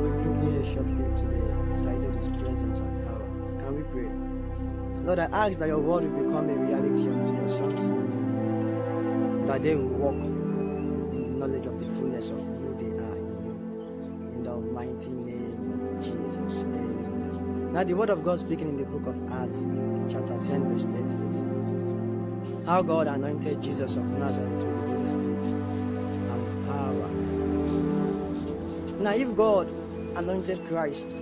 I'll be bringing a short clip today titled His Presence and Power. Can we pray? Lord, I ask that your word will become a reality unto your sons, that they will walk in the knowledge of the fullness of who they are in you. In the mighty name of Jesus. Amen. Now the word of God speaking in the book of Acts, chapter 10, verse 38. How God anointed Jesus of Nazareth with the Holy Spirit and power. Now if God anointed Christ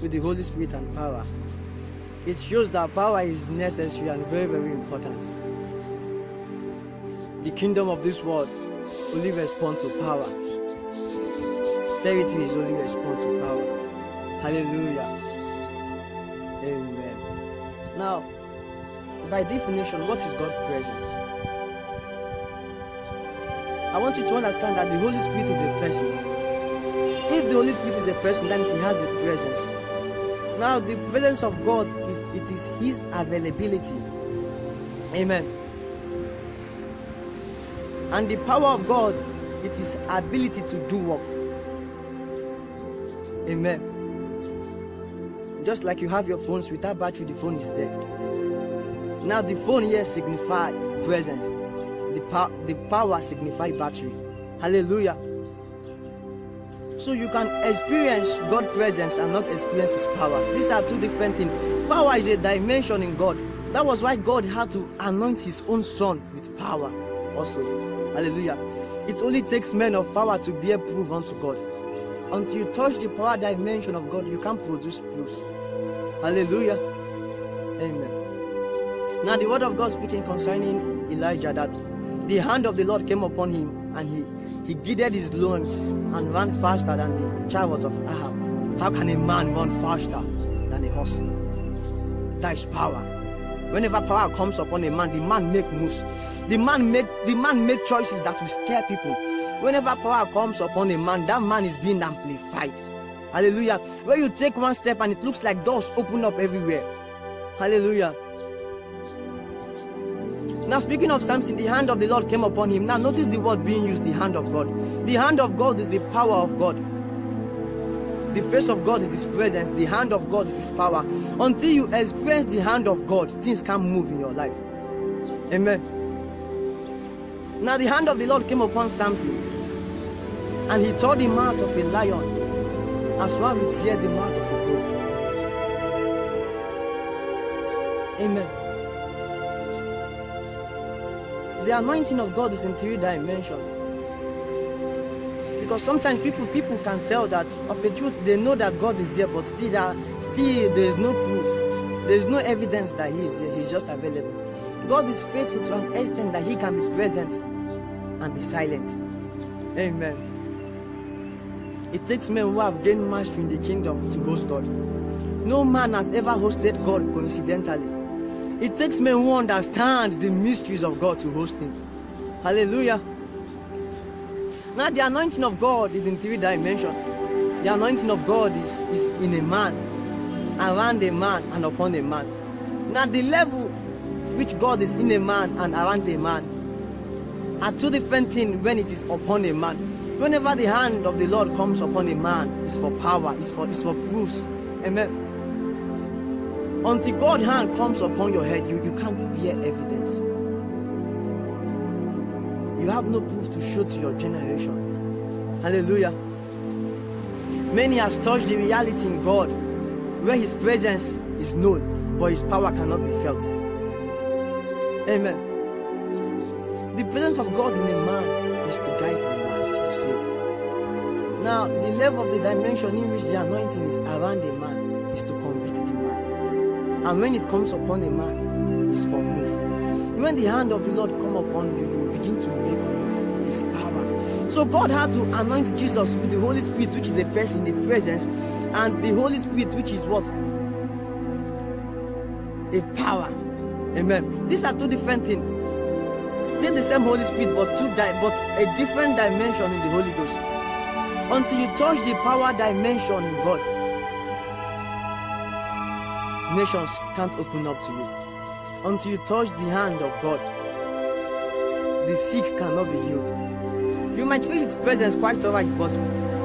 with the Holy Spirit and power, it shows that power is necessary and very, very important. The kingdom of this world only responds to power. Territory is only respond to power. Hallelujah. Amen. Now, by definition, what is God's presence? I want you to understand that the Holy Spirit is a person. If the Holy Spirit is a person, that means He has a presence. Now, the presence of God is His availability. Amen. And the power of God, it is ability to do work. Amen. Just like you have your phones, without battery, the phone is dead. Now, the phone here signifies presence. The power signifies battery. Hallelujah. So you can experience God's presence and not experience His power. These are two different things. Power is a dimension in God. That was why God had to anoint His own Son with power also. Hallelujah. It only takes men of power to bear proof unto God. Until you touch the power dimension of God, you can't produce proofs. Hallelujah. Amen. Now the word of God speaking concerning Elijah, that the hand of the Lord came upon him, and he girded his loins and ran faster than the chariot of Ahab. How can a man run faster than a horse? That is power. Whenever power comes upon a man, the man make moves. The man make choices that will scare people. Whenever power comes upon a man, that man is being amplified. Hallelujah. When you take one step and it looks like doors open up everywhere. Hallelujah. Now, speaking of Samson, the hand of the Lord came upon him. Now, notice the word being used, the hand of God. The hand of God is the power of God. The face of God is His presence. The hand of God is His power. Until you experience the hand of God, things can't move in your life. Amen. Now, the hand of the Lord came upon Samson, and he tore the mouth of a lion as one would tear the mouth of a goat. Amen. The anointing of God is in three dimensions. Because sometimes people can tell that of the truth, they know that God is here, but still there is no proof. There is no evidence that He is here. He's just available. God is faithful to an extent that He can be present and be silent. Amen. It takes men who have gained mastery in the kingdom to host God. No man has ever hosted God coincidentally. It takes men who understand the mysteries of God to host Him. Hallelujah. Now the anointing of God is in three dimensions. The anointing of God is in a man, around a man, and upon a man. Now the level which God is in a man and around a man are two different things when it is upon a man. Whenever the hand of the Lord comes upon a man, it's for power, it's for proofs. Amen. Until God's hand comes upon your head, you can't bear evidence. You have no proof to show to your generation. Hallelujah. Many have touched the reality in God, where His presence is known, but His power cannot be felt. Amen. The presence of God in a man is to guide the man, is to save. Now, the level of the dimension in which the anointing is around a man is to convict the man. And when it comes upon a man, it's for move. When the hand of the Lord come upon you, you will begin to make move. It is power. So God had to anoint Jesus with the Holy Spirit, which is a person, a presence, and the Holy Spirit, which is what? A power. Amen. These are two different things. Still the same Holy Spirit, but a different dimension in the Holy Ghost. Until you touch the power dimension in God, nations can't open up to you. Until you touch the hand of God, the sick cannot be healed. You might feel His presence quite alright, but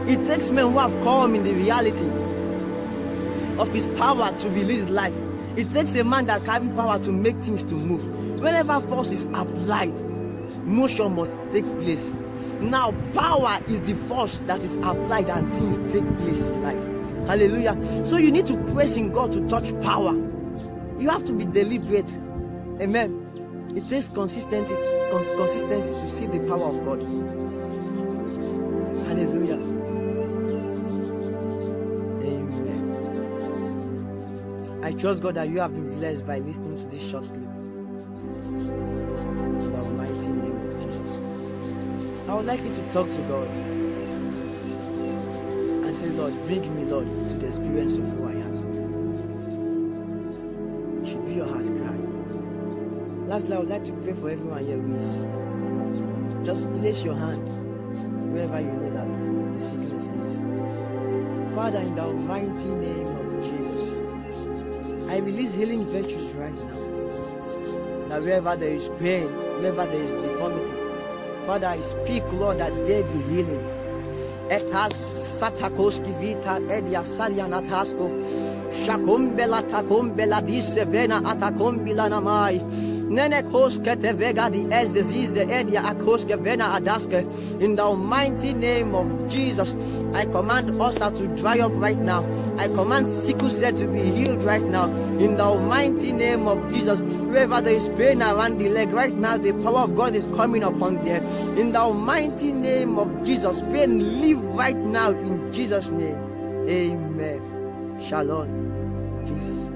It takes men who have come in the reality of his power to release life. It takes a man that carries power to make things to move. Whenever force is applied, motion must take place. Now, power is the force that is applied and things take place in life. Hallelujah. So you need to press in God to touch power. You have to be deliberate. Amen. It takes consistency to see the power of God. Hallelujah. Amen. I trust God that you have been blessed by listening to this short clip. In the mighty name of Jesus. I would like you to talk to God and say, Lord, bring me, Lord, to the experience of who I am. It should be your heart cry. Lastly, I would like to pray for everyone here who is. Just place your hand wherever you know that the sickness is. Father, in the mighty name of Jesus, I release healing virtues right now. That wherever there is pain, wherever there is deformity, Father, I speak, Lord, that there be healing. Etas satakoski vita edia salianatasko shakumbela takumbela disevena atakumbila namai. Nene koske te vega di ez disease edia akoske vena adaske. In the mighty name of Jesus, I command ulcer to dry up right now. I command sickle cell to be healed right now. In the mighty name of Jesus, wherever there is pain around the leg right now, the power of God is coming upon there. In the mighty name of Jesus, pain leave right now in Jesus' name. Amen. Shalom. Peace.